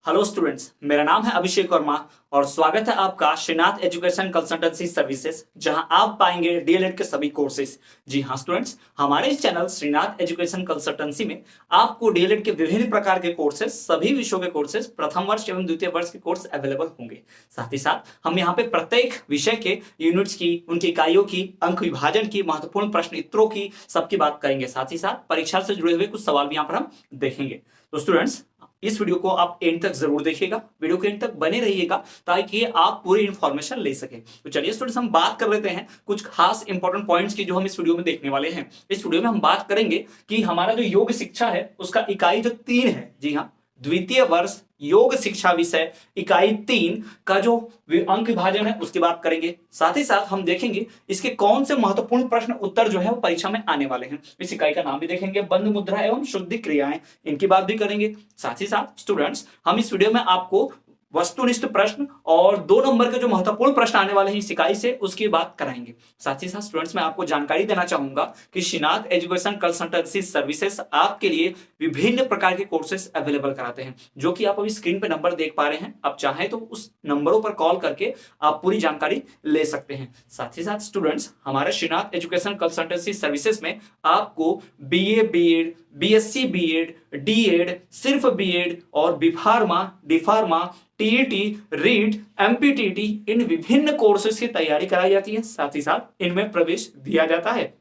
Hello students, मेरा नाम है अभिषेक वर्मा और स्वागत है आपका श्रीनाथ एजुकेशन कंसल्टेंसी सर्विसेज, जहां आप पाएंगे डीएलएड के सभी कोर्सेज। जी हाँ स्टूडेंट्स, हमारे इस चैनल श्रीनाथ एजुकेशन कंसल्टेंसी में आपको डीएलएड के विभिन्न प्रकार के कोर्सेज, सभी विषयों के कोर्सेज, प्रथम वर्ष एवं द्वितीय वर्ष के कोर्स अवेलेबल होंगे। साथ ही साथ हम यहाँ पे प्रत्येक विषय के यूनिट्स की, उनकी इकाइयों की, अंक विभाजन की, महत्वपूर्ण प्रश्न उत्तरों की सबकी बात करेंगे। साथ ही साथ परीक्षा से जुड़े हुए कुछ सवाल भी यहाँ पर हम देखेंगे। तो स्टूडेंट्स, इस वीडियो को आप एंड तक जरूर देखिएगा, वीडियो के एंड तक बने रहिएगा ताकि आप पूरी इंफॉर्मेशन ले सकें। तो चलिए स्टूडेंट्स, हम बात कर लेते हैं कुछ खास इंपॉर्टेंट पॉइंट्स की जो हम इस वीडियो में देखने वाले हैं। इस वीडियो में हम बात करेंगे कि हमारा जो योग शिक्षा है उसका इकाई जो 3 है, जी हाँ, द्वितीय वर्ष योग शिक्षा विषय इकाई 3 का जो अंक विभाजन है उसकी बात करेंगे। साथ ही साथ हम देखेंगे इसके कौन से महत्वपूर्ण प्रश्न उत्तर जो है वो परीक्षा में आने वाले हैं। इस इकाई का नाम भी देखेंगे, बंद मुद्रा एवं शुद्धि क्रियाएं, इनकी बात भी करेंगे। साथ ही साथ स्टूडेंट्स, हम इस वीडियो में आपको वस्तुनिष्ठ प्रश्न और 2 नंबर के जो महत्वपूर्ण प्रश्न आने वाले हैं इस इकाई से उसकी बात कराएंगे। साथ ही साथ स्टूडेंट्स, मैं आपको जानकारी देना चाहूंगा कि श्रीनाथ एजुकेशन कंसल्टेंसी सर्विसेज आपके लिए विभिन्न प्रकार के कोर्सेज अवेलेबल कराते हैं, जो कि आप अभी स्क्रीन पे नंबर देख पा रहे हैं। आप चाहें तो उस नंबरों पर कॉल करके आप पूरी जानकारी ले सकते हैं। साथ ही साथ स्टूडेंट्स, हमारे श्रीनाथ एजुकेशन कंसल्टेंसी सर्विसेज में आपको BA, BEd, BSc BEd, DEd, सिर्फ बीएड और B Pharma, D Pharma, TET, REET, MPTT, इन विभिन्न कोर्सेज की तैयारी कराई जाती है। साथ ही साथ इनमें प्रवेश दिया जाता है।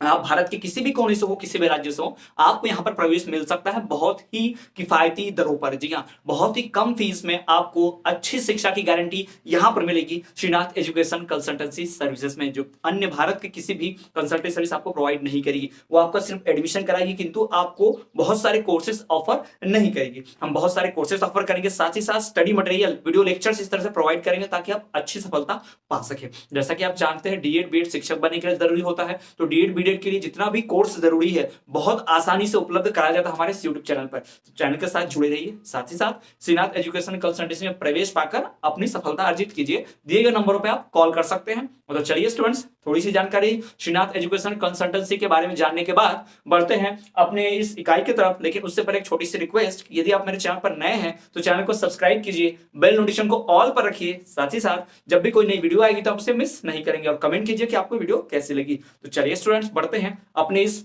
आप भारत के किसी भी कोने से हो, किसी भी राज्य से हो, आपको यहाँ पर प्रवेश मिल सकता है बहुत ही किफायती दरों पर। जी हाँ, बहुत ही कम फीस में आपको अच्छी शिक्षा की गारंटी यहाँ पर मिलेगी श्रीनाथ एजुकेशन कंसल्टेंसी सर्विसेज में, जो अन्य भारत के किसी भी कंसल्टेंसी सर्विस आपको प्रोवाइड नहीं करेगी। वो आपका सिर्फ एडमिशन कराएगी, किंतु आपको बहुत सारे कोर्सेज ऑफर नहीं करेगी। हम बहुत सारे कोर्सेज ऑफर करेंगे, साथ ही साथ स्टडी मटेरियल, वीडियो लेक्चर्स इस तरह से प्रोवाइड करेंगे ताकि आप अच्छी सफलता पा सके। जैसा कि आप जानते हैं, डीएड बीएड शिक्षक बनने के लिए जरूरी होता है, तो डीएड बीएड के लिए जितना भी कोर्स जरूरी है बहुत आसानी से उपलब्ध कराया जाता है हमारे यूट्यूब चैनल पर। तो चैनल के साथ जुड़े रहिए। साथ ही साथ श्रीनाथ एजुकेशन कंसल्टेंसी में प्रवेश पाकर अपनी सफलता अर्जित कीजिए। दिए गए नंबरों पर आप कॉल कर सकते हैं। तो चलिए स्टूडेंट्स, थोड़ी सी जानकारी श्रीनाथ एजुकेशन कंसल्टेंसी के बारे में जानने के बाद बढ़ते हैं अपने इस इकाई की तरफ। लेकिन उससे पहले एक छोटी सी रिक्वेस्ट, यदि आप मेरे चैनल पर नए हैं तो चैनल को सब्सक्राइब कीजिए, बेल नोटिफिकेशन को ऑल पर रखिए। साथ ही साथ जब भी कोई नई वीडियो आएगी तो आप उसे मिस नहीं करेंगे, और कमेंट कीजिए कि आपको वीडियो कैसी लगी। तो चलिए स्टूडेंट्स, बढ़ते हैं अपने इस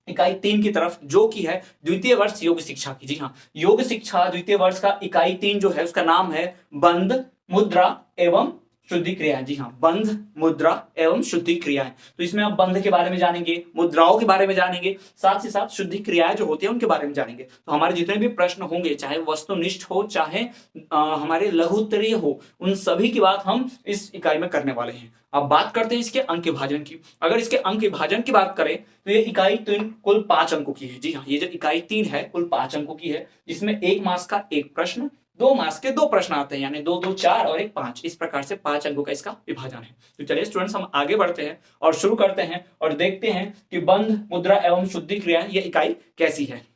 इकाई 3 की तरफ, जो कि है द्वितीय वर्ष योग शिक्षा की। जी हाँ, योग शिक्षा द्वितीय वर्ष का इकाई 3 जो है उसका नाम है बंध, मुद्रा एवं शुद्धि क्रियाएं। जी हाँ, बंध, मुद्रा एवं शुद्धि क्रियाएं। तो इसमें आप बंध के बारे में जानेंगे, मुद्राओं के बारे में जानेंगे, साथ ही साथ शुद्धि क्रियाएं जो होती है उनके बारे में जानेंगे। तो हमारे जितने भी प्रश्न होंगे, चाहे वस्तुनिष्ठ हो चाहे हमारे लघुत्तरीय हो, उन सभी की बात हम इस इकाई में करने वाले हैं। अब बात करते हैं इसके अंक विभाजन की। अगर इसके अंक विभाजन की बात करें तो ये इकाई 3 कुल 5 अंकों की है। जी हाँ, ये जो इकाई 3 है कुल 5 अंकों की है, जिसमें 1 मार्क्स का 1 प्रश्न, 2 मार्क्स के 2 प्रश्न आते हैं, यानी 2 2 4 और 1 5। इस प्रकार से 5 अंकों का इसका विभाजन है। तो चलिए स्टूडेंट्स, हम आगे बढ़ते हैं और शुरू करते हैं और देखते हैं कि बंध, मुद्रा एवं शुद्धि क्रियाएं ये इकाई कैसी है।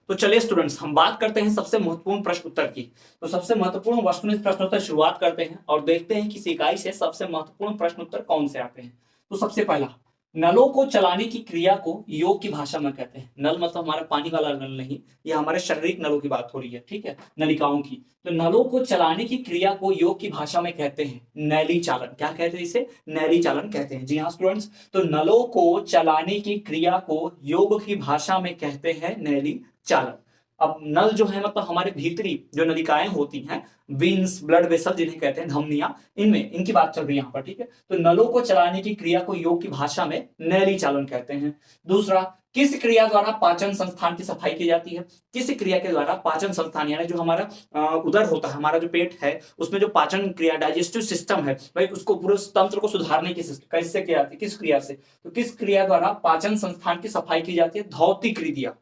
तो चलिए स्टूडेंट्स, हम बात करते हैं सबसे महत्वपूर्ण प्रश्न उत्तर की। तो सबसे महत्वपूर्ण वस्तुनिष्ठ प्रश्नों से शुरुआत करते हैं और देखते हैं कि इस इकाई से सबसे महत्वपूर्ण प्रश्न उत्तर कौन से आते हैं। तो सबसे पहला, नलों को चलाने की क्रिया को योग की भाषा में कहते हैं। नल मतलब हमारा पानी वाला नल नहीं, ये हमारे शारीरिक नलों की बात हो रही है, ठीक है, नलिकाओं की। तो नलों को चलाने की क्रिया को योग की भाषा में कहते हैं नैली चालन। क्या कहते हैं इसे? नैली चालन कहते हैं। जी हाँ स्टूडेंट्स, तो नलों को चलाने की क्रिया को योग की भाषा में कहते हैं नैली चालन। अब नल जो है मतलब हमारे भीतरी जो नलिकाएं होती हैं, वेन्स, ब्लड वेसल जिन्हें कहते हैं, धमनियां, इनमें इनकी बात चल रही है यहाँ पर, ठीक है। तो नलों को चलाने की क्रिया को योग की भाषा में नैली चालन कहते हैं। दूसरा, किस क्रिया द्वारा पाचन संस्थान की सफाई की जाती है? किस क्रिया के द्वारा पाचन संस्थान, यानी जो हमारा उदर होता है, हमारा जो पेट है, उसमें जो पाचन क्रिया, डाइजेस्टिव सिस्टम है भाई, उसको पूरे तंत्र को सुधारने की कैसे किया जाती है, किस क्रिया से? तो किस क्रिया द्वारा पाचन संस्थान की सफाई की जाती है? धौतिक क्रिया।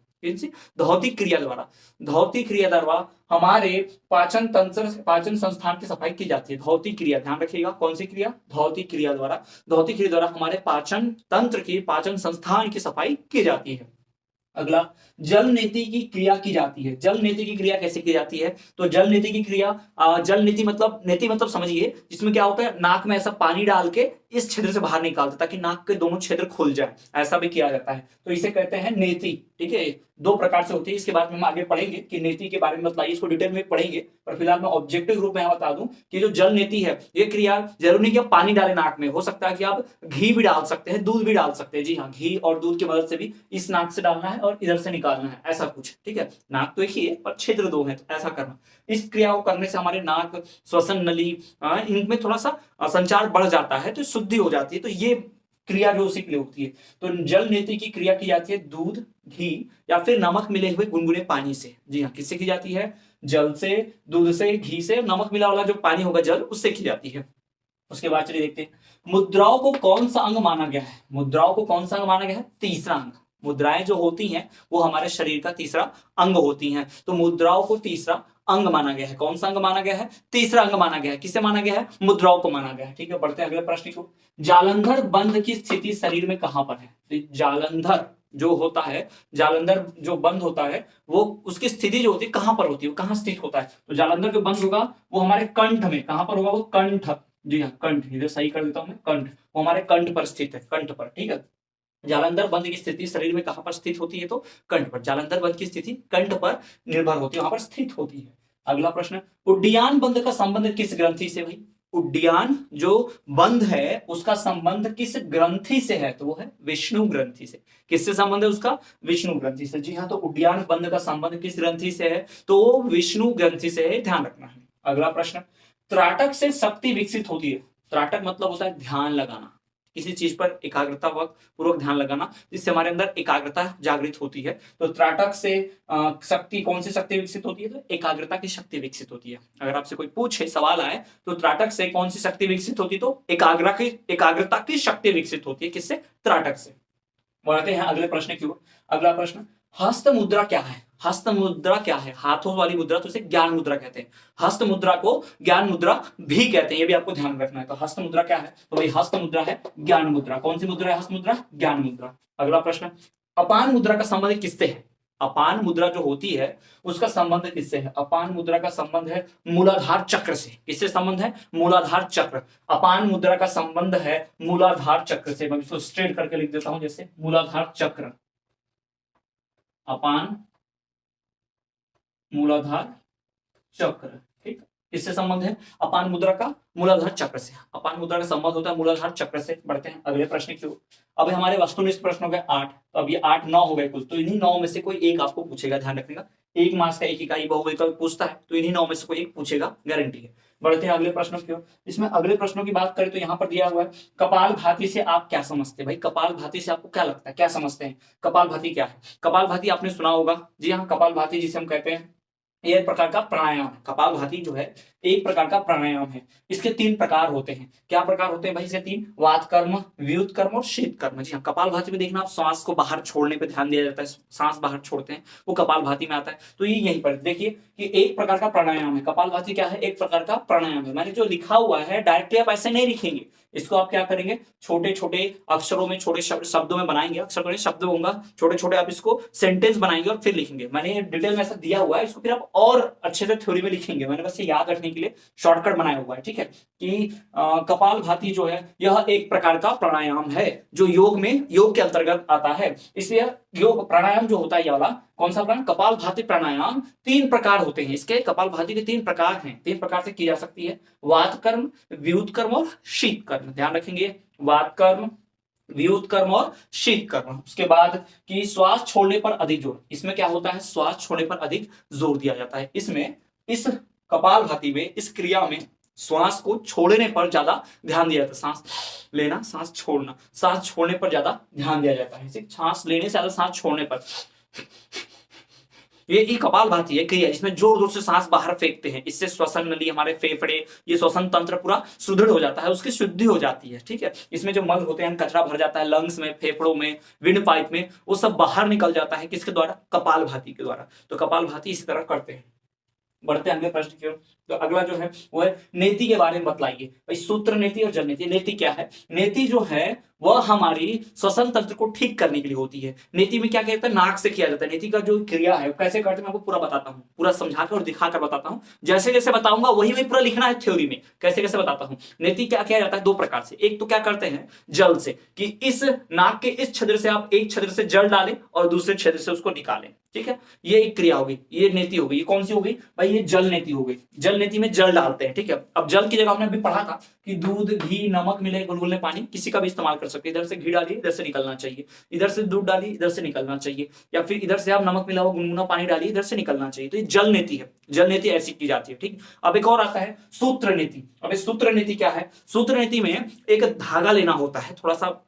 धौतिक क्रिया द्वारा, धौतिक क्रिया द्वारा हमारे पाचन तंत्र, पाचन संस्थान की सफाई की जाती है। धौतिक क्रिया, ध्यान रखिएगा, कौन सी क्रिया? धौतिक क्रिया द्वारा। धौतिक क्रिया द्वारा हमारे पाचन तंत्र की, पाचन संस्थान की सफाई की जाती है। अगला, जल नीति की क्रिया की जाती है। जल नीति की क्रिया कैसे की जाती है? तो जल नीति की क्रिया, जल नीति मतलब, नीति मतलब समझिए, जिसमें क्या होता है, नाक में ऐसा पानी डाल के इस छिद्र से बाहर निकालते ताकि नाक के दोनों छिद्र खुल जाए, ऐसा भी किया जाता है। तो इसे कहते हैं नेति। ठीक है, दो प्रकार से होती है, इसके बाद में हम आगे पढ़ेंगे कि नेति के बारे में बताइए, इसको डिटेल में पढ़ेंगे। पर फिलहाल मैं ऑब्जेक्टिव रूप में बता दूं कि जो जल नेति है ये क्रिया जरूरी नहीं कि आप पानी डालें नाक में, हो सकता है कि आप घी भी डाल सकते हैं, दूध भी डाल सकते हैं। जी हाँ, घी और दूध की मदद से भी इस नाक से डालना है और इधर से निकालना है, ऐसा कुछ। ठीक है, नाक तो एक ही है पर छिद्र दो है, तो ऐसा करना। इस क्रिया को करने से हमारे नाक, श्वसन नली, इनमें थोड़ा सा संचार बढ़ जाता है, तो शुद्धि हो जाती है। तो ये क्रिया जो उसी के लिए होती है। तो जल नेति की क्रिया की जाती है दूध, घी या फिर नमक मिले हुए गुनगुने पानी से। जी हाँ, किससे की जाती है? जल से, दूध से, घी से, नमक मिला वाला जो पानी होगा जल, उससे की जाती है। उसके बाद चलिए देखते हैं मुद्राओं को कौन सा अंग माना गया है। मुद्राओं को कौन सा अंग माना गया है? तीसरा अंग। मुद्राएं जो होती हैं वो हमारे शरीर का तीसरा अंग होती हैं, तो मुद्राओं को तीसरा अंग माना गया है। कौन सा अंग माना गया है? तीसरा अंग माना गया है। किसे माना गया है? मुद्राओं को माना गया है। ठीक है, बढ़ते हैं अगले प्रश्न को। जालंधर बंध की स्थिति शरीर में कहां पर है? तो जालंधर जो होता है, जालंधर जो बंद होता है, वो उसकी स्थिति जो होती है कहां पर होती है, वो कहां स्थित होता है? तो जालंधर जो बंद होगा वो हमारे कंठ में। कहां पर होगा वो? कंठ। जी हाँ, कंठ। इधर सही कर देता हूं मैं, कंठ। वो हमारे कंठ पर स्थित है, कंठ पर। ठीक है, जालंधर बंध की स्थिति शरीर में कहां पर स्थित होती है? तो कंठ पर। जालंधर बंध की स्थिति कंठ पर निर्भर होती है, वहां पर स्थित होती है। अगला प्रश्न, उड्डीयान बंध का संबंध किस ग्रंथि से? भाई उड्डीयान जो बंध है उसका संबंध किस ग्रंथि से है? तो वो है विष्णु ग्रंथि से। किससे संबंध है उसका? विष्णु ग्रंथि से। जी हाँ, तो उड्डीयान बंध का संबंध किस ग्रंथि से है? तो विष्णु ग्रंथि से है, ध्यान रखना है। अगला प्रश्न, त्राटक से शक्ति विकसित होती है। त्राटक मतलब होता है ध्यान लगाना, किसी चीज पर एकाग्रता पूर्वक ध्यान लगाना, जिससे हमारे अंदर एकाग्रता जागृत होती है। तो त्राटक से शक्ति, कौन सी शक्ति विकसित होती है? तो एकाग्रता की शक्ति विकसित होती है। अगर आपसे कोई पूछे, सवाल आए तो त्राटक से कौन सी शक्ति विकसित होती है? तो एकाग्रता की शक्ति विकसित होती है। किससे? त्राटक से। बढ़ते हैं अगले प्रश्न की ओर। अगला प्रश्न, हस्त मुद्रा क्या है? हस्त मुद्रा क्या है? हाथों वाली मुद्रा, तो इसे ज्ञान मुद्रा कहते हैं। हस्त मुद्रा को ज्ञान मुद्रा भी कहते हैं, ये भी आपको ध्यान रखना है। तो हस्त मुद्रा क्या है? तो भाई हस्त मुद्रा है ज्ञान मुद्रा। कौन सी मुद्रा है? हस्त मुद्रा, ज्ञान मुद्रा। अगला प्रश्न, अपान मुद्रा का संबंध किससे है? अपान मुद्रा जो होती है उसका संबंध किससे है? अपान मुद्रा का संबंध है मूलाधार चक्र से। किससे संबंध है? मूलाधार चक्र। अपान मुद्रा का संबंध है मूलाधार चक्र से। मैं इसको स्ट्रेट करके लिख देता हूं, जैसे मूलाधार चक्र, अपान मूलाधार चक्र। ठीक, किससे संबंध है? अपान मुद्रा का मूलाधार चक्र से। अपान मुद्रा का संबंध होता है मूलाधार चक्र से। बढ़ते हैं अगले प्रश्न की ओर। अब हमारे वस्तुनिष्ठ प्रश्न हो गए 8, तो अब ये 8 9 हो गए कुल। तो इन्हीं 9 में से कोई एक आपको पूछेगा, ध्यान रखिएगा। एक मास का एक इकाई बहुविकल्प पूछता है, तो इन्हीं 9 में से कोई एक पूछेगा, गारंटी है। बढ़ते हैं अगले प्रश्नों की ओर। इसमें अगले प्रश्नों की बात करें तो यहाँ पर दिया हुआ है कपाल भाती से आप क्या समझते हैं? भाई कपाल भाती से आपको क्या लगता है, क्या समझते हैं? कपाल भाती क्या है? कपाल भाती आपने सुना होगा। जी हाँ, कपाल भाती जिसे हम कहते हैं, ये एक प्रकार का प्राणायाम है। कपाल भाती जो है एक प्रकार का प्राणायाम है। इसके 3 प्रकार होते हैं। क्या प्रकार होते हैं भाई इसके 3? वात कर्म, व्युत कर्म और शीत कर्म। जी हाँ, कपाल भाती में देखना आप श्वास को बाहर छोड़ने पे ध्यान दिया जाता है, सांस बाहर छोड़ते हैं, वो कपाल भाती में आता है। तो ये यहीं पर देखिए कि एक प्रकार का प्राणायाम है। कपाल भाती क्या है? एक प्रकार का प्राणायाम है। मैंने जो लिखा हुआ है डायरेक्टली आप ऐसे नहीं लिखेंगे, इसको आप क्या करेंगे? छोटे छोटे अक्षरों में, छोटे शब्दों में बनाएंगे। अक्षर शब्द होगा, छोटे छोटे आप इसको सेंटेंस बनाएंगे और फिर लिखेंगे। मैंने डिटेल में ऐसा दिया हुआ है, इसको फिर आप और अच्छे से थ्योरी में लिखेंगे। मैंने बस ये याद रखने के लिए शॉर्टकट बनाया हुआ है। ठीक है, कि कपाल भाती जो है यह एक प्रकार का प्राणायाम है जो योग के अंतर्गत आता है। इसलिए योग प्राणायाम जो होता है ये वाला कौन सा प्राणायाम? कपाल भाती प्राणायाम। 3 प्रकार होते हैं इसके। कपाल भाती के 3 प्रकार हैं, 3 प्रकार से की जा सकती है। वात कर्म, व्युत कर्म और शीत कर्म। ध्यान रखेंगे, वात कर्म, व्युत कर्म और शीत कर्म। उसके बाद कि श्वास छोड़ने पर अधिक जोर। इसमें क्या होता है? श्वास छोड़ने पर अधिक जोर दिया जाता है। इसमें, इस कपाल भाती में, इस क्रिया में श्वास को छोड़ने पर ज्यादा ध्यान दिया जाता है। सांस लेना, सांस छोड़ना, सांस छोड़ने पर ज्यादा ध्यान दिया जाता है। सांस लेने से ज्यादा सांस छोड़ने पर। ये कपाल भाती है क्रिया जिसमें जोर जोर से सांस बाहर फेंकते हैं। इससे श्वसन नली, हमारे फेफड़े, ये श्वसन तंत्र पूरा सुदृढ़ हो जाता है, उसकी शुद्धि हो जाती है। ठीक है, इसमें जो मल होते हैं, कचरा भर जाता है लंग्स में, फेफड़ों में, विंड पाइप में, वो सब बाहर निकल जाता है। किसके द्वारा? कपाल भाती के द्वारा। तो कपाल भाती इसी तरह करते हैं। बढ़ते हैं अगले प्रश्न की ओर। तो अगला जो है वो है नेति के बारे में बतलाइए। भाई सूत्र नीति और जल नीति। नीति क्या है? नीति जो है वह हमारी श्वसन तंत्र को ठीक करने के लिए होती है। नीति में क्या कहता है? नाक से किया जाता है। नीति का जो क्रिया है कैसे करते हैं मैं आपको पूरा बताता हूँ, पूरा समझाकर और दिखाकर बताता हूँ। जैसे जैसे बताऊंगा वही वही पूरा लिखना है थ्योरी में, कैसे कैसे बताता हूँ। नीति क्या किया जाता है? दो प्रकार से। एक तो क्या करते हैं जल से, कि इस नाक के इस छिद्र से आप एक छिद्र से जल डालें और दूसरे छिद्र से उसको निकालें। ठीक है, ये एक क्रिया होगी, ये नीति हो गई। ये कौन सी हो गई भाई? ये जल नीति हो गई। जल नीति में जल डालते हैं। ठीक है, अब जल की जगह हमने अभी पढ़ा था कि दूध, घी, नमक मिले, गुलगुले पानी, किसी का भी इस्तेमाल कर सकते हैं। इधर से घी डालिए, इधर से निकलना चाहिए। इधर से दूध डालिए, इधर से निकलना चाहिए। या फिर इधर से आप नमक मिला हुआ गुनगुना पानी डालिए, इधर से निकलना चाहिए। तो ये जल नीति है। जल नीति ऐसी की जाती है। ठीक, अब एक और आता है सूत्र नीति। अब सूत्र नीति क्या है? सूत्र नीति में एक धागा लेना होता है, थोड़ा सा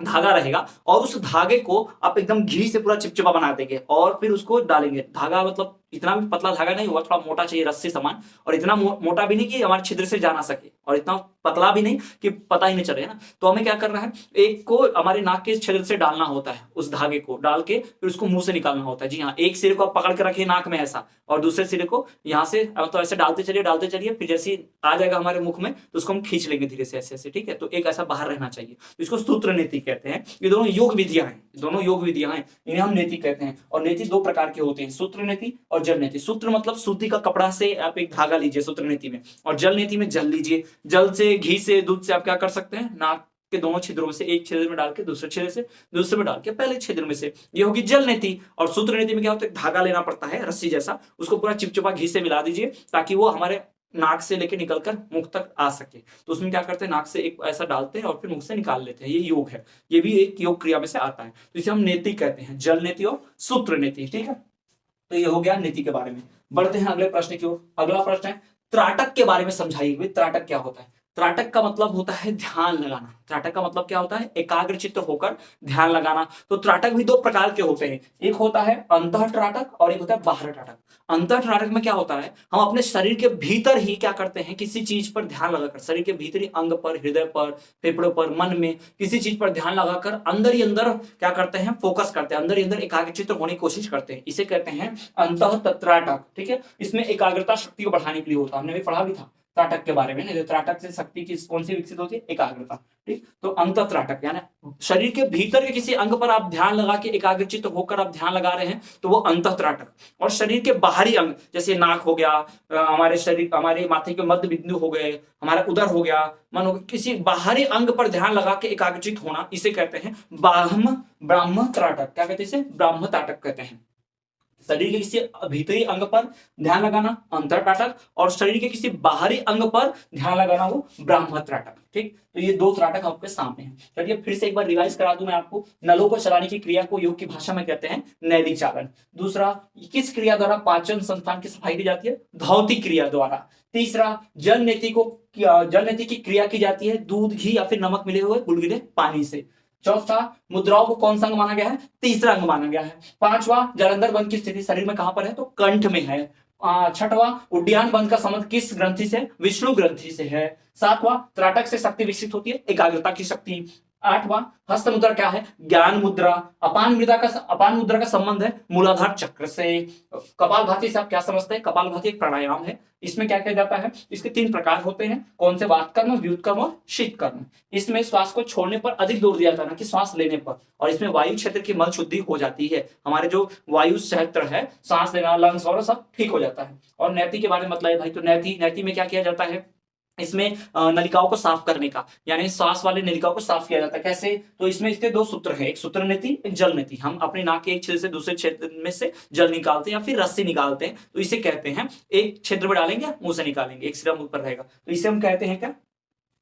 धागा रहेगा और उस धागे को आप एकदम घी से पूरा चिपचिपा बना देंगे और फिर उसको डालेंगे। धागा मतलब इतना भी पतला धागा नहीं होगा, थोड़ा मोटा चाहिए, रस्सी समान, और इतना मोटा भी नहीं कि हमारे छिद्र से जा ना सके और इतना पतला भी नहीं कि पता ही नहीं चले, है ना। तो हमें क्या करना है, एक को हमारे नाक के छिद्र से डालना होता है, उस धागे को डाल के फिर उसको मुंह से निकालना होता है। जी हाँ, एक सिरे को आप पकड़ के रखिए नाक में ऐसा, और दूसरे सिरे को यहाँ से तो ऐसे डालते चलिए, फिर जैसे आ जाएगा हमारे मुख में तो उसको हम खींच लेंगे धीरे से, ऐसे ऐसे। ठीक है, तो एक ऐसा बाहर रहना चाहिए, तो इसको सूत्र नीति कहते हैं। ये दोनों योग विधियां हैं, दोनों योग विधियां हैं, इन्हें हम नीति कहते हैं। और नीति दो प्रकार के होते हैं, सूत्र नीति और जल नीति। सूत्र मतलब सूती का कपड़ा से आप एक धागा लीजिए सूत्र नीति में, और जल नीति में जल लीजिए। जल से, घी से, दूध से आप क्या कर सकते हैं, नाक के दोनों छिद्रों में से एक छिद्र में डाल के दूसरे छिद्र से, दूसरे में डाल के पहले छिद्र में से, ये होगी जल नीति। और सूत्र नीति में क्या होता है, धागा लेना पड़ता है रस्सी जैसा, उसको पूरा चिपचिपा घी से मिला दीजिए ताकि वो हमारे नाक से लेके निकलकर मुख तक आ सके। तो उसमें क्या करते हैं, नाक से एक ऐसा डालते हैं और फिर मुख से निकाल लेते हैं। ये योग है, ये भी एक योग क्रिया में से आता है। तो इसे हम नीति कहते हैं, जल नीति और सूत्र नीति। ठीक है, तो ये हो गया नीति के बारे में। बढ़ते हैं अगले प्रश्न की ओर। अगला प्रश्न है त्राटक के बारे में समझाइए। त्राटक क्या होता है? त्राटक का मतलब होता है ध्यान लगाना। त्राटक का मतलब क्या होता है? एकाग्रचित्त होकर ध्यान लगाना। तो त्राटक भी दो प्रकार के होते हैं, एक होता है अंतः त्राटक और एक होता है बाह्य त्राटक। अंतः त्राटक में क्या होता है, हम अपने शरीर के भीतर ही क्या करते हैं, किसी चीज पर ध्यान लगाकर, शरीर के भीतरी अंग पर, हृदय पर, फेफड़ों पर, मन में किसी चीज पर ध्यान लगाकर अंदर ही अंदर क्या करते हैं, फोकस करते हैं, अंदर ही अंदर एकाग्रचित्त होने की कोशिश करते हैं। इसे कहते हैं अंतः त्राटक। ठीक है, इसमें एकाग्रता शक्ति को बढ़ाने के लिए होता है, हमने भी पढ़ा भी था त्राटक के बारे में। नहीं, त्राटक से शक्ति की कौन सी विकसित होती है? एकाग्रता। ठीक, तो अंतः त्राटक यानी शरीर के भीतर के किसी अंग पर आप ध्यान लगा के एकाग्रचित्त होकर आप ध्यान लगा रहे हैं, तो वो अंतः त्राटक। और शरीर के बाहरी अंग जैसे नाक हो गया, हमारे शरीर, हमारे माथे के मध्य बिंदु हो गए, हमारा उदर हो गया, मन हो गया, किसी बाहरी अंग पर ध्यान लगा के एकाग्रचित्त होना, इसे कहते हैं ब्राह्म त्राटक। क्या कहते हैं इसे? ब्राह्म त्राटक कहते हैं। शरीर के किसी भीतरी अंग पर ध्यान लगाना अंतर त्राटक, और शरीर के किसी बाहरी अंग पर ध्यान लगाना वो ब्राह्म त्राटक। ठीक, तो ये दो त्राटक आपके सामने हैं। चलिए फिर से एक बार रिवाइज करा दूं मैं आपको। नलों को चलाने की क्रिया को योग की भाषा में कहते हैं नैली चालन। दूसरा, किस क्रिया द्वारा पाचन संस्थान की सफाई की जाती है? धौती क्रिया द्वारा। तीसरा, जल नीति की क्रिया की जाती है दूध, घी या फिर नमक मिले हुए गुलगुले पानी से। चौथा, मुद्राओं को कौन सा अंग माना गया है? तीसरा अंग माना गया है। पांचवा, जलंधर बंध की स्थिति शरीर में कहां पर है? तो कंठ में है। छठवां, उड्डयन बंध का संबंध किस ग्रंथि से? विष्णु ग्रंथि से है। सातवां, त्राटक से शक्ति विकसित होती है, एकाग्रता की शक्ति। आठवां, हस्त मुद्रा क्या है? ज्ञान मुद्रा। अपान मुद्रा का संबंध है मूलाधार चक्र से। कपालभाति से आप क्या समझते हैं? कपालभाति एक प्राणायाम है। इसमें क्या किया जाता है? इसके 3 प्रकार होते हैं, कौन से? वात कर्म, व्युत कर्म और शीत कर्म। इसमें श्वास को छोड़ने पर अधिक जोर दिया जाता है ना कि श्वास लेने पर, और इसमें वायु क्षेत्र की मल शुद्धि हो जाती है। हमारे जो वायु क्षेत्र है, सांस लेना, लंग्स और सब ठीक हो जाता है। और नैति के बारे में मतलब है भाई, तो नैति में क्या किया जाता है? इसमें नलिकाओं को साफ करने का, यानी सांस वाले नलिकाओं को साफ किया जाता है। कैसे? तो इसमें इसके 2 सूत्र हैं, एक सूत्र नीति, एक जल नीति। हम अपने नाक के एक छिद्र से दूसरे छिद्र में से जल निकालते हैं या फिर रस्सी निकालते हैं, तो इसे कहते हैं, एक छिद्र में डालेंगे मुंह से निकालेंगे, एक सिरा मुंह पर रहेगा, तो इसे हम कहते हैं क्या?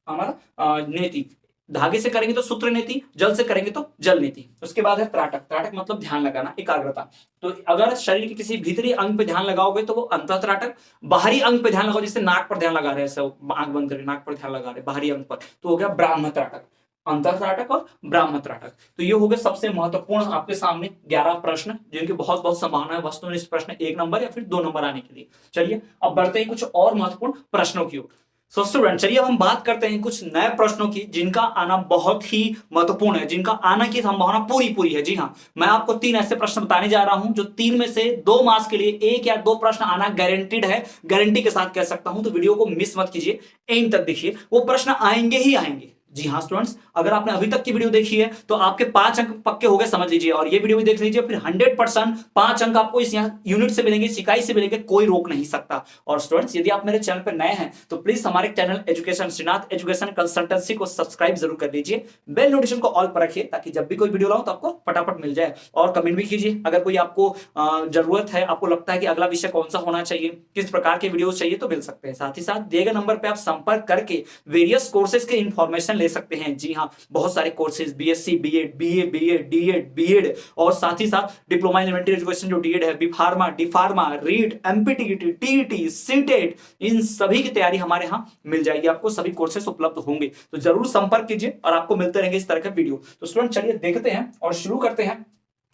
हमारा नीति। धागे से करेंगे तो सूत्र नीति, जल से करेंगे तो जल नीति। उसके बाद है त्राटक। त्राटक मतलब ध्यान लगाना, एकाग्रता। तो अगर शरीर के किसी भीतरी अंग पे ध्यान लगाओगे तो वो अंतः त्राटक। बाहरी अंग पे ध्यान लगाओ, जैसे नाक पर ध्यान लगा रहे हैं, आंख बंद करके नाक पर ध्यान लगा रहे हैं बाहरी अंग पर, तो हो गया ब्राह्म त्राटक। अंतः त्राटक और ब्राह्म त्राटक। तो ये हो गए सबसे महत्वपूर्ण आपके सामने 11 प्रश्न, जिनकी बहुत बहुत संभावना है वस्तुनिष्ठ प्रश्न 1 नंबर या फिर 2 नंबर आने के लिए। चलिए अब बढ़ते हैं कुछ और महत्वपूर्ण प्रश्नों की ओर। सो स्टूडेंट चलिए अब हम बात करते हैं कुछ नए प्रश्नों की जिनका आना बहुत ही महत्वपूर्ण है, जिनका आने की संभावना पूरी पूरी है। जी हाँ, मैं आपको 3 ऐसे प्रश्न बताने जा रहा हूं जो 3 में से 2 मार्क्स के लिए 1 या 2 प्रश्न आना गारंटीड है, गारंटी के साथ कह सकता हूं। तो वीडियो को मिस मत कीजिए, एंड तक देखिए, वो प्रश्न आएंगे ही आएंगे। जी हाँ स्टूडेंट्स, अगर आपने अभी तक की वीडियो देखी है तो आपके 5 अंक पक्के हो गए समझ लीजिए, और ये वीडियो भी देख लीजिए, फिर 100% 5 अंक आपको इस यूनिट से मिलेंगे, इस इकाई से मिलेंगे, कोई रोक नहीं सकता। और स्टूडेंट्स यदि आप मेरे चैनल पर नए हैं तो प्लीज हमारे channel education Shrinath education consultancy को सब्सक्राइब जरूर कर लीजिए, बेल नोटिफिकेशन को ऑल पर रखिए ताकि जब भी कोई वीडियो लाऊं तो आपको फटाफट मिल जाए। और कमेंट भी कीजिए अगर कोई आपको जरूरत है, आपको लगता है कि अगला विषय कौन सा होना चाहिए, किस प्रकार के वीडियो चाहिए, तो मिल सकते हैं। साथ ही साथ दिए गए नंबर पर आप संपर्क करके वेरियस कोर्सेज के इंफॉर्मेशन ले सकते हैं। जी हाँ, बहुत सारे courses, BSc, BEd, BA, BEd, DEd, BEd, और साथ ही साथ डिप्लोमा इन एलिमेंट्री एजुकेशन जो डीएड है, B pharma, D pharma, REET, MPTET, TET, CTET, इन सभी की तैयारी हमारे यहां मिल जाएगी। आपको सभी कोर्सेज उपलब्ध होंगे, तो जरूर संपर्क कीजिए और आपको मिलते रहेंगे इस तरह के वीडियो। तो स्टूडेंट चलिए देखते हैं और शुरू करते हैं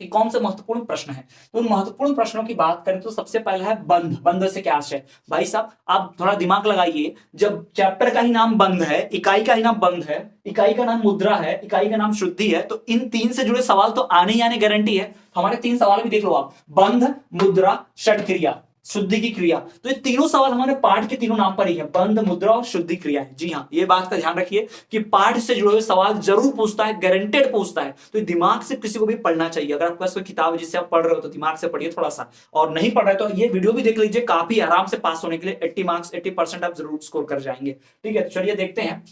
कि कौन से महत्वपूर्ण प्रश्न है। तो उन महत्वपूर्ण प्रश्नों की बात करें तो सबसे पहला है बंध। बंध से क्या आशय है? भाई साहब आप थोड़ा दिमाग लगाइए, जब चैप्टर का ही नाम बंध है, इकाई का ही नाम बंध है, इकाई का नाम मुद्रा है, इकाई का नाम शुद्धि है, तो इन 3 से जुड़े सवाल तो आने ही आने गारंटी है। हमारे 3 सवाल भी देख लो आप, बंध, मुद्रा, षट क्रिया, शुद्धि की क्रिया। तो ये तीनों सवाल हमारे पाठ के तीनों नाम पर ही है, बंध, मुद्रा और शुद्धि क्रिया है। जी हाँ, ये बात का ध्यान रखिए कि पाठ से जुड़े हुए सवाल जरूर पूछता है, गारंटेड पूछता है। तो दिमाग से किसी को भी पढ़ना चाहिए। अगर आपके पास कोई किताब है जिससे आप पढ़ रहे हो तो दिमाग से पढ़िए थोड़ा सा, और नहीं पढ़ रहे तो ये वीडियो भी देख लीजिए, काफी आराम से पास होने के लिए 80 मार्क्स 80% आप जरूर स्कोर कर जाएंगे। ठीक है, तो चलिए देखते हैं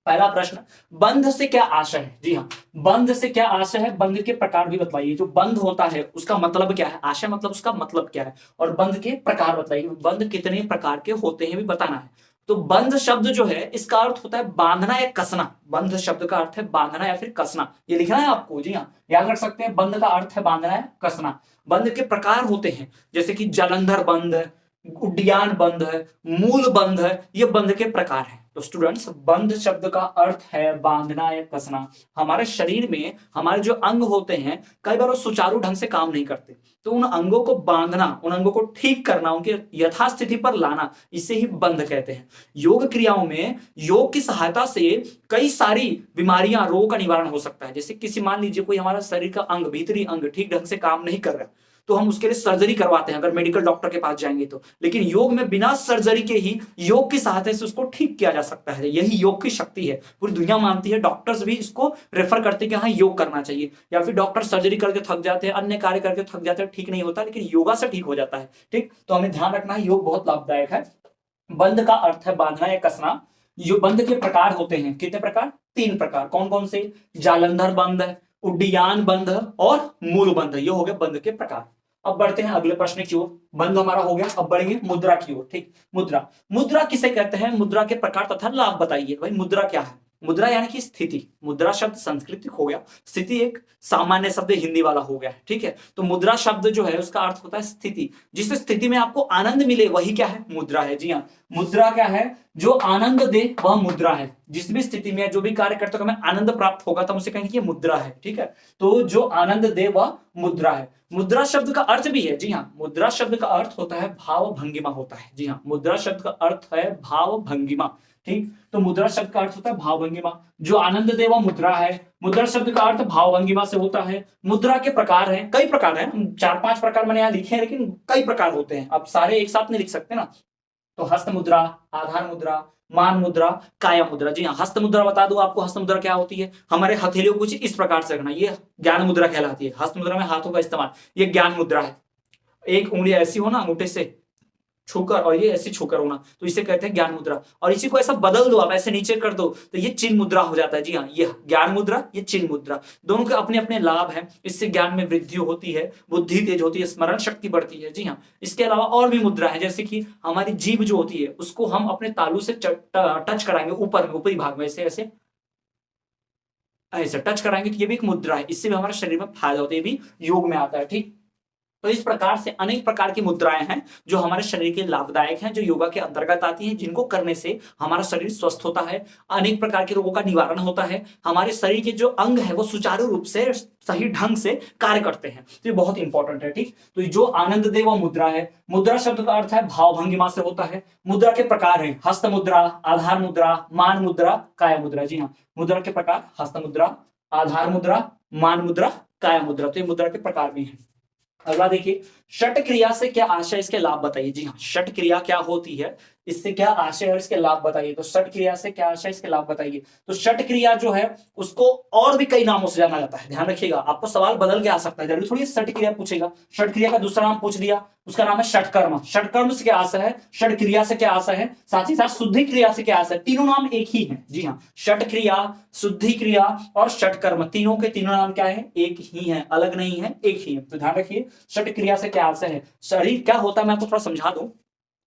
पहला प्रश्न, बंध से क्या आशय है? जी हाँ, बंध से क्या आशय है, बंध के प्रकार भी बताइए। जो बंध होता है उसका मतलब क्या है, आशय मतलब उसका मतलब क्या है, और बंध के प्रकार बताइए, बंध कितने प्रकार के होते हैं भी बताना है। तो बंध शब्द जो है इसका अर्थ होता है बांधना या कसना। बंध शब्द का अर्थ है बांधना या फिर कसना, ये लिखना है आपको। जी हाँ, याद रख सकते हैं, बंध का अर्थ है बांधना या कसना। बंध के प्रकार होते हैं जैसे कि जालंधर बंध, उड्डयन बंध है, मूल बंध है, ये बंध के प्रकार है। तो स्टूडेंट्स, बंध शब्द का अर्थ है बांधना या कसना। हमारे शरीर में हमारे जो अंग होते हैं कई बार वो सुचारू ढंग से काम नहीं करते, तो उन अंगों को बांधना, उन अंगों को ठीक करना, उनके यथास्थिति पर लाना, इसे ही बंध कहते हैं। योग क्रियाओं में योग की सहायता से कई सारी बीमारियां, रोग का निवारण हो सकता है। जैसे किसी, मान लीजिए कोई हमारा शरीर का अंग, भीतरी अंग ठीक ढंग से काम नहीं कर रहा, तो हम उसके लिए सर्जरी करवाते हैं अगर मेडिकल डॉक्टर के पास जाएंगे तो। लेकिन योग में बिना सर्जरी के ही योग की सहायता से उसको ठीक किया जा सकता है। यही योग की शक्ति है, पूरी दुनिया मानती है, डॉक्टर्स भी इसको रेफर करते हैं कि हाँ योग करना चाहिए। या फिर डॉक्टर सर्जरी करके थक जाते हैं, अन्य कार्य करके थक जाते हैं, ठीक नहीं होता, लेकिन योगा से ठीक हो जाता है। ठीक, तो हमें ध्यान रखना है, योग बहुत लाभदायक है। बंध का अर्थ है बांधना या कसना। जो बंध के प्रकार होते हैं, कितने प्रकार? 3 प्रकार। कौन कौन से? जालंधर बंध, उड्डयन बंध और मूल बंध, ये हो गए बंध के प्रकार। अब बढ़ते हैं अगले प्रश्न की ओर। बंध हमारा हो गया, अब बढ़ेंगे मुद्रा की ओर। ठीक, मुद्रा। मुद्रा किसे कहते हैं? मुद्रा के प्रकार तथा लाभ बताइए। भाई मुद्रा क्या है? मुद्रा यानी कि स्थिति। मुद्रा शब्द संस्कृत हो गया, स्थिति एक सामान्य शब्द हिंदी वाला हो गया। ठीक है, तो मुद्रा शब्द जो है उसका अर्थ होता है स्थिति। जिस स्थिति में आपको आनंद मिले वही क्या है? मुद्रा है। जी हाँ, मुद्रा क्या है? जो आनंद दे वह मुद्रा है। जिस भी स्थिति में जो भी कार्य करते हो हमें आनंद प्राप्त होगा तो हम उसे कहेंगे ये मुद्रा है। ठीक है, तो जो आनंद दे वह मुद्रा है। मुद्रा शब्द का अर्थ भी है। जी हाँ, मुद्रा शब्द का अर्थ होता है भाव भंगिमा होता है। जी हाँ, मुद्रा शब्द का अर्थ है भाव भंगिमा। ठीक, तो मुद्रा शब्द का अर्थ होता है भाव भंगिमा। जो आनंद दे वह मुद्रा है। मुद्रा शब्द का अर्थ भाव भंगिमा से होता है। मुद्रा के प्रकार हैं, कई प्रकार हैं, 4-5 प्रकार मैंने यहाँ लिखे हैं, लेकिन कई प्रकार होते हैं, अब सारे एक साथ नहीं लिख सकते ना। तो हस्त मुद्रा, आधार मुद्रा, मान मुद्रा, काया मुद्रा। जी हाँ, हस्त मुद्रा बता दूं आपको, हस्त मुद्रा क्या होती है? हमारे हथेलियों को कुछ इस प्रकार से रखना, ये ज्ञान मुद्रा कहलाती है। हस्त मुद्रा में हाथों का इस्तेमाल, ये ज्ञान मुद्रा है। एक उंगली ऐसी होना अंगूठे से छूकर, और ये ऐसे छूकर होना, तो इसे कहते हैं ज्ञान मुद्रा। और इसी को ऐसा बदल दो आप, ऐसे नीचे कर दो तो ये चिन्ह मुद्रा हो जाता है। जी हाँ, ये ज्ञान मुद्रा, ये चिन्ह मुद्रा, दोनों के अपने अपने लाभ हैं। इससे ज्ञान में वृद्धि होती है, बुद्धि तेज होती है, स्मरण शक्ति बढ़ती है। जी हाँ, इसके अलावा और भी मुद्रा है, जैसे कि हमारी जीभ जो होती है उसको हम अपने तालू से टच कराएंगे, ऊपर में, ऊपरी भाग में, ऐसे ऐसे ऐसे टच कराएंगे तो ये भी एक मुद्रा है। इससे भी हमारे शरीर में फायदा होता है, ये भी योग में आता है। ठीक, तो इस प्रकार से अनेक प्रकार की मुद्राएं हैं जो हमारे शरीर के लाभदायक हैं, जो योगा के अंतर्गत आती हैं, जिनको करने से हमारा शरीर स्वस्थ होता है, अनेक प्रकार के रोगों का निवारण होता है, हमारे शरीर के जो अंग है वो सुचारू रूप से सही ढंग से कार्य करते हैं। तो ये बहुत इंपॉर्टेंट है। ठीक, तो जो आनंद दे वो मुद्रा है। मुद्रा शब्द का अर्थ है भाव भंगिमा से होता है। मुद्रा के प्रकार हैं हस्त मुद्रा, आधार मुद्रा, मान मुद्रा, काय मुद्रा। जी हाँ, मुद्रा के प्रकार हस्त मुद्रा, आधार मुद्रा, मान मुद्रा, काय मुद्रा। तो ये मुद्रा के प्रकार भी हैं। अगला देखिए, षट क्रिया से क्या आशय, इसके लाभ बताइए। जी हाँ, षट क्रिया क्या होती है, इससे क्या आशय और इसके लाभ बताइए। तो षट क्रिया से क्या आशय, इसके लाभ बताइए। तो षट क्रिया जो है उसको और भी कई नामों से जाना जाता है, ध्यान रखिएगा, आपको सवाल बदल के आ सकता है, जरूरी थोड़ी षट क्रिया पूछेगा। षट क्रिया का दूसरा नाम पूछ लिया, उसका नाम है षटकर्म। षटकर्म से क्या आशय है, षट क्रिया से क्या आशय है, साथ ही साथ शुद्धि क्रिया से क्या आशय है। तीनों नाम एक ही है। जी हाँ, षट क्रिया, शुद्धि क्रिया और षटकर्म, तीनों के तीनों नाम क्या है, एक ही है, अलग नहीं है, एक ही है। तो ध्यान रखिए, षट क्रिया से क्या आशय है, शरीर क्या होता है, मैं आपको थोड़ा समझा दूं।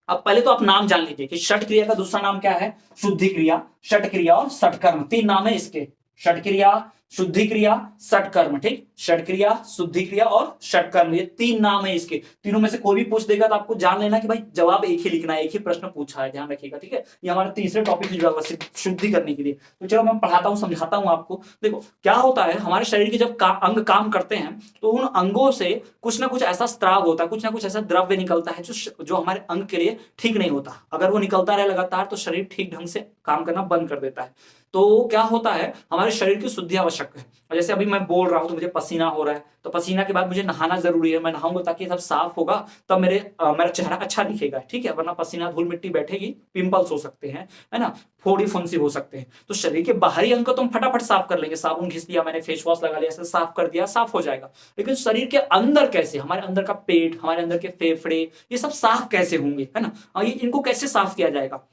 अब पहले तो आप नाम जान लीजिए कि षट क्रिया का दूसरा नाम क्या है, शुद्धि क्रिया, षट क्रिया और षटकर्म, तीन नाम है इसके। षट क्रिया, शुद्धि क्रिया, षटकर्म। ठीक, षट क्रिया, शुद्धि क्रिया और षटकर्म, ये तीन नाम है इसके। तीनों में से कोई भी पूछ देगा तो आपको जान लेना कि भाई जवाब एक ही लिखना है, एक ही प्रश्न पूछा है, ध्यान रखिएगा। ठीक है, ये हमारे तीसरे टॉपिक से जुड़ा हुआ शुद्धि करने के लिए। तो चलो मैं पढ़ाता हूँ, समझाता हूँ आपको। देखो क्या होता है, हमारे शरीर के जब अंग काम करते हैं तो उन अंगों से कुछ ना कुछ ऐसा स्त्राव होता है, कुछ ना कुछ ऐसा द्रव्य निकलता है जो हमारे अंग के लिए ठीक नहीं होता। अगर वो निकलता रहे लगातार तो शरीर ठीक ढंग से काम करना बंद कर देता है। तो क्या होता है, हमारे शरीर की शुद्धि आवश्यक है। जैसे अभी मैं बोल रहा हूं तो मुझे पसीना हो रहा है, तो पसीना के बाद मुझे नहाना जरूरी है, मैं नहाऊंगा ताकि सब साफ होगा, तब मेरा चेहरा अच्छा दिखेगा। ठीक है, वरना पसीना धूल मिट्टी बैठेगी, पिंपल्स हो सकते हैं, है ना, फोड़ी फुंसी हो सकते हैं। तो शरीर के बाहरी अंग को तुम फटाफट साफ कर लेंगे, साबुन घिस लिया मैंने, फेस वॉश लगा लिया, ऐसे साफ कर दिया, साफ हो जाएगा। लेकिन शरीर के अंदर कैसे, हमारे अंदर का पेट, हमारे अंदर के फेफड़े, ये सब साफ कैसे होंगे, है ना, ये इनको कैसे साफ किया जाएगा।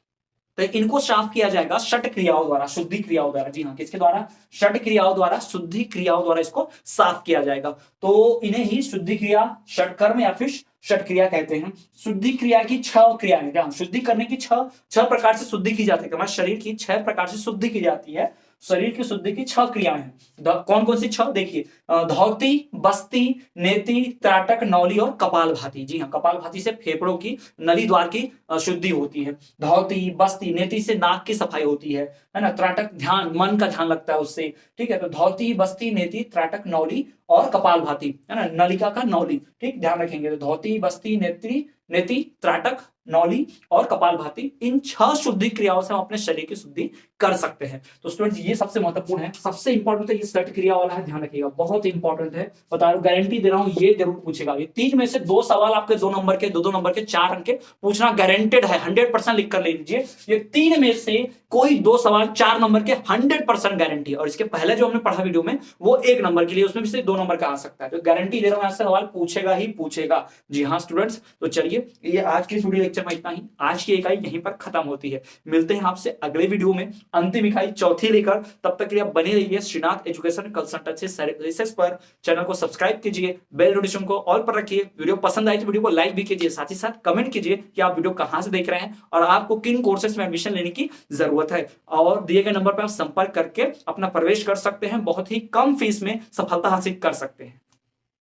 तो इनको साफ किया जाएगा षट क्रियाओं द्वारा, शुद्धि क्रियाओं द्वारा। जी हाँ, किसके द्वारा, षट क्रियाओं द्वारा, शुद्धि क्रियाओं द्वारा इसको साफ किया जाएगा। तो इन्हें ही शुद्धि क्रिया, षटकर्म या फिर षट क्रिया कहते हैं। शुद्धि क्रिया की 6 क्रियाएं, क्या शुद्धि करने की 6 प्रकार से शुद्धि की जाती है। हमारे शरीर की 6 प्रकार से शुद्धि की जाती है। शरीर की शुद्धि की 6 क्रियाएं हैं। कौन कौन सी 6, देखिए, धौती, बस्ती, नेति, त्राटक, नौली और कपालभाति। जी हाँ, कपालभाति से फेफड़ों की नली द्वार की शुद्धि होती है। धौती, बस्ती, नेति से नाक की सफाई होती है ना, त्राटक ध्यान, मन का ध्यान लगता है उससे। ठीक है, तो धौती, बस्ती, नेति, त्राटक, नौली और कपालभाति, है ना, नलिका का नौली। ठीक, ध्यान रखेंगे। तो धौती, बस्ती, नेति, त्राटक, नौली और कपालभाति, इन 6 शुद्धि क्रियाओं से हम अपने शरीर की शुद्धि कर सकते हैं। तो स्टूडेंट्स ये सबसे महत्वपूर्ण है, सबसे इंपॉर्टेंट है ये षट क्रिया वाला है, ध्यान रखिएगा, बहुत इंपॉर्टेंट है, बता रहा हूं, गारंटी दे रहा हूं, ये जरूर पूछेगा। ये 3 में से 2 सवाल आपके 2 नंबर के, 2-2 नंबर के, 4 अंक के पूछना गारंटेड है, 100% लिख कर ले लीजिए। ये 3 में से कोई 2 सवाल 4 नंबर के 100% गारंटी है। और इसके पहले जो हमने पढ़ा वीडियो में वो 1 नंबर के लिए, उसमें भी से 2 नंबर का आ सकता है। तो गारंटी दे रहा हूं, ऐसा सवाल पूछेगा ही पूछेगा। जी हाँ स्टूडेंट्स, तो चलिए ये आज की वीडियो लेक्चर में इतना ही। आज की इकाई यहीं पर खत्म होती है। मिलते हैं आपसे अगले वीडियो में, अंतिम इकाई चौथी लेकर। तब तक के लिए आप बने रहिए श्रीनाथ एजुकेशन कंसल्टेंसी सर्विसेज पर। चैनल को सब्सक्राइब कीजिए, बेल नोटिफिकेशन को ऑल पर रखिए। वीडियो पसंद आई तो वीडियो को लाइक भी कीजिए, साथ ही साथ कमेंट कीजिए कि आप वीडियो कहां से देख रहे हैं और आपको किन कोर्सेज में एडमिशन लेने की जरूरत है। और दिए गए नंबर पर आप संपर्क करके अपना प्रवेश कर सकते हैं, बहुत ही कम फीस में सफलता हासिल कर सकते हैं।